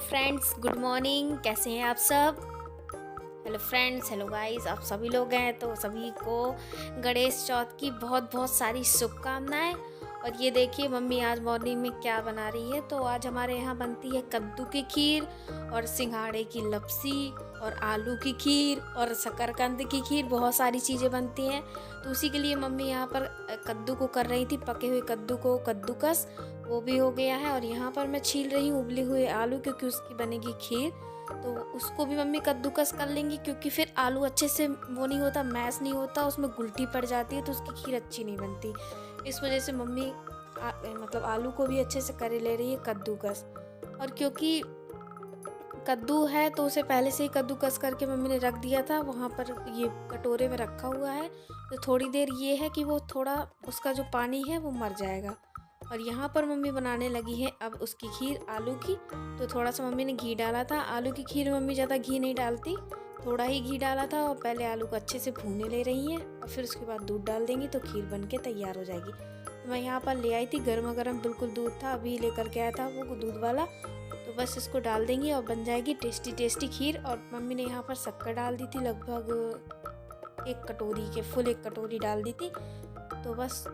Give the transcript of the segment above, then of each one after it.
Friends, good morning. कैसे हैं आप सब? हेलो फ्रेंड्स, हेलो गाइस, आप सभी लोग हैं तो सभी को गणेश चौथ की बहुत बहुत सारी शुभकामनाएं। और ये देखिए मम्मी आज मॉर्निंग में क्या बना रही है। तो आज हमारे यहाँ बनती है कद्दू की खीर और सिंघाड़े की लपसी और आलू की खीर और शकरकंद की खीर। बहुत सारी चीज़ें बनती हैं। तो उसी के लिए मम्मी यहाँ पर कद्दू को कर रही थी, पके हुए कद्दू को कद्दूकस, वो भी हो गया है। और यहाँ पर मैं छील रही हूँ उबले हुए आलू, क्योंकि उसकी बनेगी खीर। तो उसको भी मम्मी कद्दूकस कर लेंगी, क्योंकि फिर आलू अच्छे से वो नहीं होता, मैश नहीं होता, उसमें गुलटी पड़ जाती है तो उसकी खीर अच्छी नहीं बनती। इस वजह से मम्मी मतलब आलू को भी अच्छे से कर ले रही है कद्दूकस। और क्योंकि कद्दू है तो उसे पहले से ही कद्दूकस करके मम्मी ने रख दिया था, वहाँ पर ये कटोरे में रखा हुआ है। तो थोड़ी देर ये है कि वो थोड़ा उसका जो पानी है वो मर जाएगा। और यहाँ पर मम्मी बनाने लगी है अब उसकी खीर आलू की। तो थोड़ा सा मम्मी ने घी डाला था। आलू की खीर में मम्मी ज़्यादा घी नहीं डालती, थोड़ा ही घी डाला था। और पहले आलू को अच्छे से भूने ले रही हैं और फिर उसके बाद दूध डाल देंगी तो खीर बन के तैयार हो जाएगी। तो मैं यहाँ पर ले आई थी गर्मा गर्म बिल्कुल दूध था, अभी लेकर के आया था वो दूध वाला। तो बस इसको डाल देंगी और बन जाएगी टेस्टी टेस्टी खीर। और मम्मी ने यहाँ पर शक्कर डाल दी थी, लगभग एक कटोरी के फुल एक कटोरी डाल दी थी। तो बस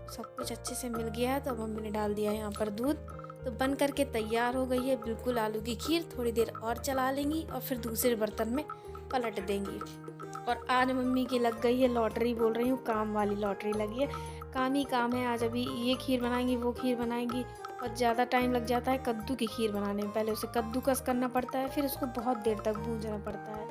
सब कुछ अच्छे से मिल गया है तो मम्मी ने डाल दिया है यहाँ पर दूध। तो बन करके तैयार हो गई है बिल्कुल आलू की खीर। थोड़ी देर और चला लेंगी और फिर दूसरे बर्तन में पलट देंगी। और आज मम्मी की लग गई है लॉटरी, बोल रही हूँ काम वाली लॉटरी लगी है। काम ही काम है आज, अभी ये खीर बनाएंगी वो खीर बनाएंगी। और ज़्यादा टाइम लग जाता है कद्दू की खीर बनाने में, पहले उसे कद्दूकस करना पड़ता है, फिर उसको बहुत देर तक भूनना पड़ता है।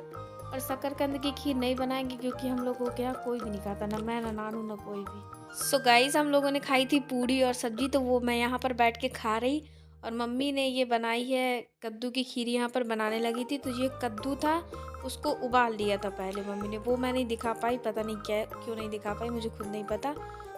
और शकरकंद की खीर नहीं बनाएंगे क्योंकि हम लोगों के यहाँ कोई भी नहीं खाता, ना मैं ना नानू ना कोई भी। सो गाइस, हम लोगों ने खाई थी पूड़ी और सब्जी, तो वो मैं यहाँ पर बैठ के खा रही। और मम्मी ने ये बनाई है कद्दू की खीर, यहाँ पर बनाने लगी थी। तो ये कद्दू था, उसको उबाल लिया था पहले मम्मी ने, वो मैं नहीं दिखा पाई, पता नहीं क्या क्यों नहीं दिखा पाई, मुझे खुद नहीं पता।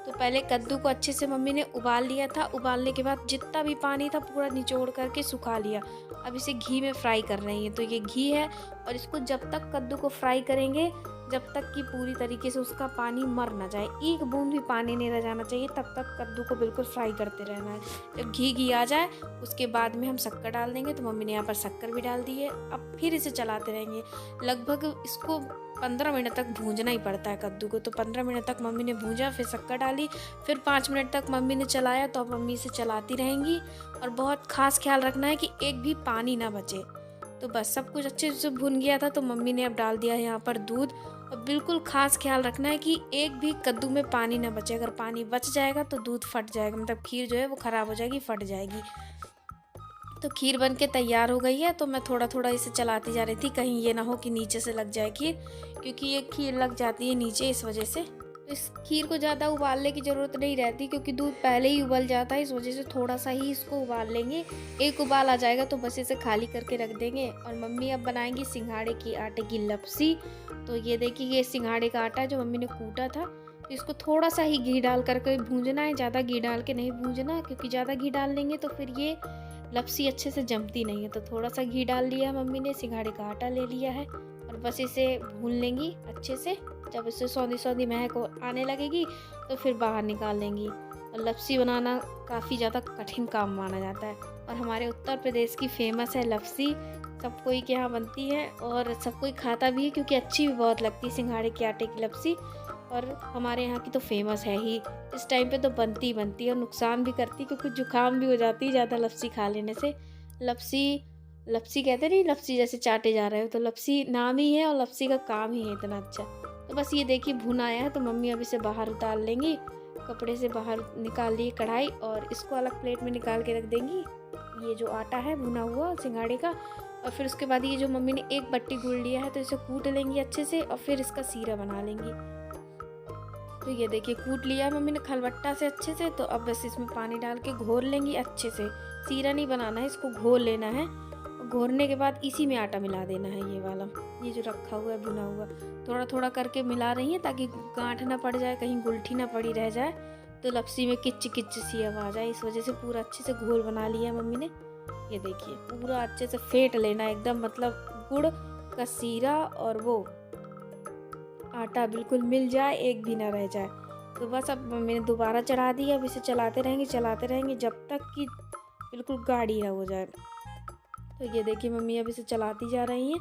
तो पहले कद्दू को अच्छे से मम्मी ने उबाल लिया था। उबालने के बाद जितना भी पानी था पूरा निचोड़ करके सुखा लिया। अब इसे घी में फ्राई कर रही हैं। तो ये घी है और इसको जब तक कद्दू को फ्राई करेंगे जब तक कि पूरी तरीके से उसका पानी मर ना जाए, एक बूंद भी पानी नहीं रह जाना चाहिए, तब तक कद्दू को बिल्कुल फ्राई करते रहना है। जब घी आ जाए उसके बाद में हम शक्कर डाल देंगे। तो मम्मी ने यहाँ पर शक्कर भी डाल दी है। अब फिर इसे चलाते रहेंगे, लगभग इसको 15 मिनट तक भूंजना ही पड़ता है कद्दू को। तो 15 मिनट तक मम्मी ने भूंजा, फिर शक्कर डाली, फिर 5 मिनट तक मम्मी ने चलाया। तो अब मम्मी इसे चलाती रहेंगी और बहुत खास ख्याल रखना है कि एक भी पानी ना बचे। तो बस सब कुछ अच्छे से भुन गया था तो मम्मी ने अब डाल दिया है यहाँ पर दूध। और बिल्कुल खास ख्याल रखना है कि एक भी कद्दू में पानी ना बचे, अगर पानी बच जाएगा तो दूध फट जाएगा, मतलब खीर जो है वो ख़राब हो जाएगी, फट जाएगी। तो खीर बन के तैयार हो गई है। तो मैं थोड़ा थोड़ा इसे चलाती जा रही थी, कहीं ये ना हो कि नीचे से लग जाए खीर, क्योंकि ये खीर लग जाती है नीचे, इस वजह से। तो इस खीर को ज़्यादा उबालने की ज़रूरत नहीं रहती, क्योंकि दूध पहले ही उबल जाता है, इस वजह से थोड़ा सा ही इसको उबाल लेंगे। एक उबाल आ जाएगा तो बस इसे खाली करके रख देंगे। और मम्मी अब बनाएंगी सिंघाड़े की आटे की लपसी। तो ये देखिए, ये सिंघाड़े का आटा जो मम्मी ने कूटा था, तो इसको थोड़ा सा ही घी डाल करके भूंजना है, ज़्यादा घी डाल के नहीं भूंजना, क्योंकि ज़्यादा घी डाल लेंगे तो फिर ये लपसी अच्छे से जमती नहीं है। तो थोड़ा सा घी डाल लिया मम्मी ने, सिंघाड़े का आटा ले लिया है और बस इसे भून लेंगी अच्छे से। जब इससे सौंधी सौंधी महक आने लगेगी तो फिर बाहर निकाल लेंगी। और लपसी बनाना काफ़ी ज़्यादा कठिन काम माना जाता है, और हमारे उत्तर प्रदेश की फेमस है लपसी, सब कोई के यहाँ बनती है और सब कोई खाता भी है, क्योंकि अच्छी भी बहुत लगती है सिंघाड़े के आटे की लपसी। और हमारे यहाँ की तो फेमस है ही, इस टाइम पे तो बनती ही बनती है, और नुकसान भी करती है क्योंकि जुकाम भी हो जाती है ज़्यादा लपसी खा लेने से। लपसी लपसी कहते नहीं, लपसी जैसे चाटे जा रहे हो, तो लपसी नाम ही है और लपसी का काम ही है इतना अच्छा। तो बस ये देखिए भुना आया है तो मम्मी अब इसे बाहर उतार लेंगी, कपड़े से बाहर निकाल लिए कढ़ाई, और इसको अलग प्लेट में निकाल के रख देंगी, ये जो आटा है भुना हुआ सिंघाड़े का। और फिर उसके बाद ये जो मम्मी ने एक बट्टी गुड़ लिया है तो इसे कूट लेंगी अच्छे से और फिर इसका सीरा बना लेंगी। तो ये देखिए कूट लिया है मम्मी ने खलबट्टा से अच्छे से। तो अब बस इसमें पानी डाल के घोर लेंगी अच्छे से, सीरा नहीं बनाना है, इसको घोर लेना है। और घोरने के बाद इसी में आटा मिला देना है, ये वाला, ये जो रखा हुआ है भुना हुआ, थोड़ा थोड़ा करके मिला रही है ताकि गांठ ना पड़ जाए, कहीं गुलठी ना पड़ी रह जाए, तो लपसी में किच किच सी आवाज़ आए, इस वजह से पूरा अच्छे से घोल बना लिया है मम्मी ने। ये देखिए पूरा अच्छे से फेंट लेना एकदम, मतलब गुड़ का सीरा और वो आटा बिल्कुल मिल जाए, एक भी ना रह जाए। तो बस अब मैंने दोबारा चढ़ा दी, अब इसे चलाते रहेंगे जब तक कि बिल्कुल गाढ़ी ना हो जाए। तो ये देखिए मम्मी अब इसे चलाती जा रही हैं,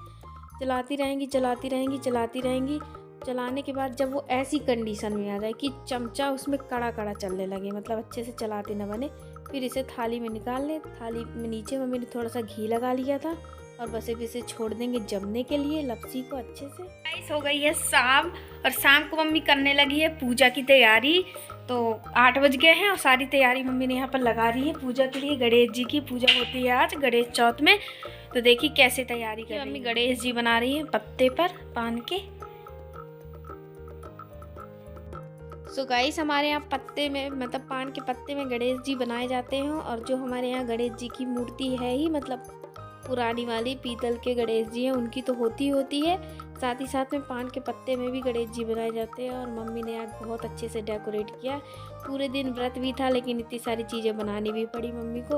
चलाती रहेंगी चलाती रहेंगी चलाती रहेंगी। चलाने के बाद जब वो ऐसी कंडीशन में आ जाए कि चमचा उसमें कड़ा कड़ा चलने लगे, मतलब अच्छे से चलाते न बने, फिर इसे थाली में निकाल लें। थाली में नीचे मम्मी ने थोड़ा सा घी लगा लिया था और बस अब इसे छोड़ देंगे जमने के लिए लपसी को अच्छे से। गाइस हो गई है शाम और शाम को मम्मी करने लगी है पूजा की तैयारी। तो 8 बज गए हैं और सारी तैयारी मम्मी ने यहाँ पर लगा रही है पूजा के लिए। गणेश जी की पूजा होती है आज गणेश चौथ में। तो देखिए कैसे तैयारी कर मम्मी गणेश जी बना रही है पत्ते पर पान के। सो गाइस हमारे यहाँ पत्ते में मतलब पान के पत्ते में गणेश जी बनाए जाते हैं। और जो हमारे यहाँ गणेश जी की मूर्ति है ही मतलब पुरानी वाली पीतल के गणेश जी हैं, उनकी तो होती है, साथ ही साथ में पान के पत्ते में भी गणेश जी बनाए जाते हैं। और मम्मी ने आज बहुत अच्छे से डेकोरेट किया। पूरे दिन व्रत भी था लेकिन इतनी सारी चीज़ें बनानी भी पड़ी मम्मी को।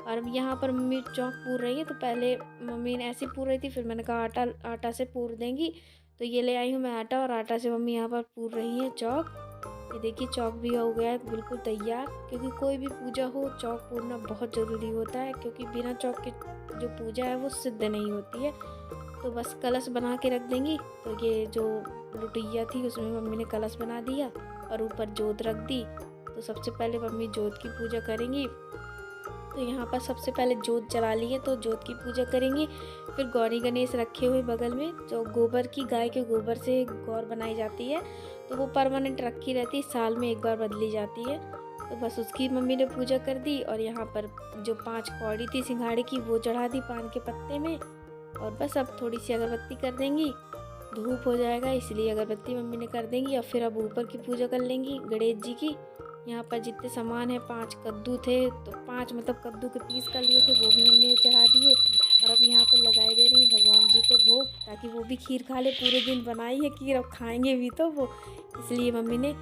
और अब यहाँ पर मम्मी चौक पूर रही है। तो पहले मम्मी ने ऐसे पूर रही थी, फिर मैंने कहा आटा से पूर देंगी। तो ये ले आई हूँ मैं आटा और आटा से मम्मी यहाँ पर पूर रही है चौक। ये देखिए चौक भी हो गया है बिल्कुल तैयार, क्योंकि कोई भी पूजा हो चौक पूरना बहुत ज़रूरी होता है, क्योंकि बिना चौक के जो पूजा है वो सिद्ध नहीं होती है। तो बस कलश बना के रख देंगी। तो ये जो लुटिया थी उसमें मम्मी ने कलश बना दिया और ऊपर जोत रख दी। तो सबसे पहले मम्मी जोत की पूजा करेंगी। तो यहाँ पर सबसे पहले जोत जला ली है तो जोत की पूजा करेंगी। फिर गौरी गणेश रखे हुए बगल में, जो गोबर की गाय के गोबर से गौर बनाई जाती है, तो वो परमानेंट रखी रहती है, साल में एक बार बदली जाती है। तो बस उसकी मम्मी ने पूजा कर दी। और यहाँ पर जो 5 कौड़ी थी सिंघाड़े की वो चढ़ा दी पान के पत्ते में। और बस अब थोड़ी सी अगरबत्ती कर देंगी, धूप हो जाएगा इसलिए अगरबत्ती मम्मी ने कर देंगी। और फिर अब ऊपर की पूजा कर लेंगी गणेश जी की। यहाँ पर जितने सामान है 5 कद्दू थे, तो 5 मतलब कद्दू के पीस कर लिए थे, वो भी मम्मी ने चढ़ा दिए। और अब यहाँ पर लगाए दे रही भगवान जी को भोग, ताकि वो भी खीर खा ले। पूरे दिन बनाई है खीर, अब खाएंगे भी तो वो, इसलिए मम्मी ने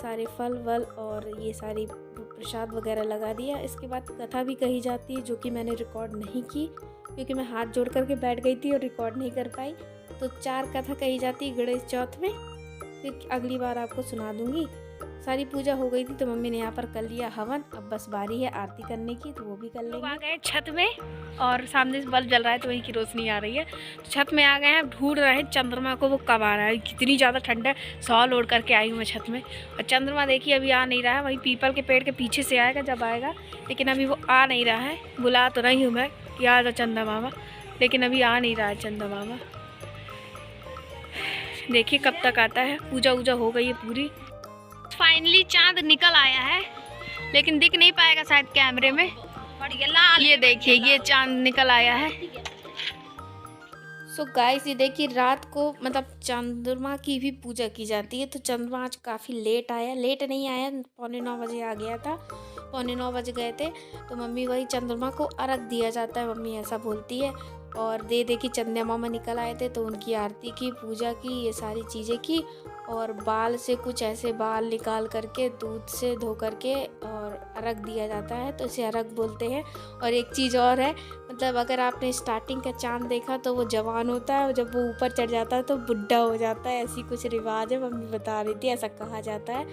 सारे फल वल और ये सारी प्रसाद वगैरह लगा दिया। इसके बाद कथा भी कही जाती है, जो कि मैंने रिकॉर्ड नहीं की क्योंकि मैं हाथ जोड़ करके बैठ गई थी और रिकॉर्ड नहीं कर पाई। तो 4 कथा कही जाती है गणेश चौथ में, फिर अगली बार आपको सुना दूंगी। सारी पूजा हो गई थी तो मम्मी ने यहाँ पर कर लिया हवन। अब बस बारी है आरती करने की, तो वो भी कर लेंगे। आ गए छत में और सामने से बल्ब जल रहा है तो वहीं की रोशनी आ रही है। तो छत में आ गए हैं, ढूंढ रहे हैं चंद्रमा को, वो कब आ रहा है। कितनी ज़्यादा ठंड है, शॉल ओढ़ करके आई हूँ मैं छत में। और चंद्रमा देखिए अभी आ नहीं रहा है, वही पीपल के पेड़ के पीछे से आएगा जब आएगा, लेकिन अभी वो आ नहीं रहा है। बुला तो रही हूँ मैं कि आ जा चंदा मामा, लेकिन अभी आ नहीं रहा है चंदा मामा। देखिए कब तक आता है। पूजा वूजा हो गई है पूरी। फाइनली चांद निकल आया है, लेकिन दिख नहीं पाएगा शायद कैमरे में। ये देखिए ये चांद निकल आया है। सो गाइस ये देखिए रात को मतलब चंद्रमा की भी पूजा की जाती है। तो चंद्रमा आज काफ़ी लेट आया, लेट नहीं आया, 8:45 बजे आ गया था, 8:45 बज गए थे। तो मम्मी वही चंद्रमा को अर्घ दिया जाता है, मम्मी ऐसा बोलती है। और दे कि चंदा मामा निकल आए थे तो उनकी आरती की, पूजा की, ये सारी चीज़ें की। और बाल से कुछ ऐसे बाल निकाल करके दूध से धो करके और अर्घ दिया जाता है, तो इसे अर्घ बोलते हैं। और एक चीज़ और है, मतलब अगर आपने स्टार्टिंग का चांद देखा तो वो जवान होता है और जब वो ऊपर चढ़ जाता है तो बुढ़ा हो जाता है, ऐसी कुछ रिवाज है, मम्मी बता रही थी ऐसा कहा जाता है।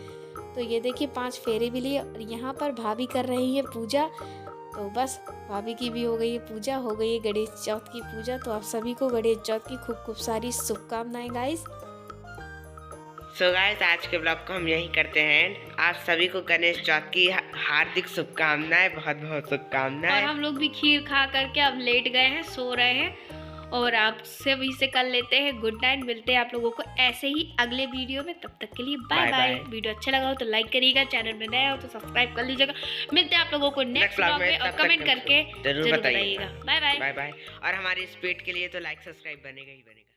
तो ये देखिए 5 फेरे भी लिए। और यहाँ पर भाभी कर रही है पूजा। तो बस भाभी की भी हो गई है पूजा, हो गई है गणेश चौथ की पूजा। तो आप सभी को गणेश चौथ की खूब खूब सारी शुभकामनाएं गाइस। सो गाइस आज के ब्लॉग को हम यही करते हैं। आप सभी को गणेश चौथ की हार्दिक शुभकामनाएं, बहुत बहुत शुभकामनाएं। और हम लोग भी खीर खा करके अब लेट गए हैं, सो रहे हैं। और आप सभी से कर लेते हैं गुड नाइट। मिलते हैं आप लोगों को ऐसे ही अगले वीडियो में, तब तक के लिए बाय बाय। वीडियो अच्छा लगा हो तो लाइक करिएगा, चैनल में नया हो तो सब्सक्राइब कर लीजिएगा। मिलते हैं आप लोगों को नेक्स्ट ब्लॉग में और कमेंट करके जरूर बताइएगा। Bye bye. Bye bye. और हमारी स्पीड के लिए तो लाइक सब्सक्राइब बनेगा ही बनेगा।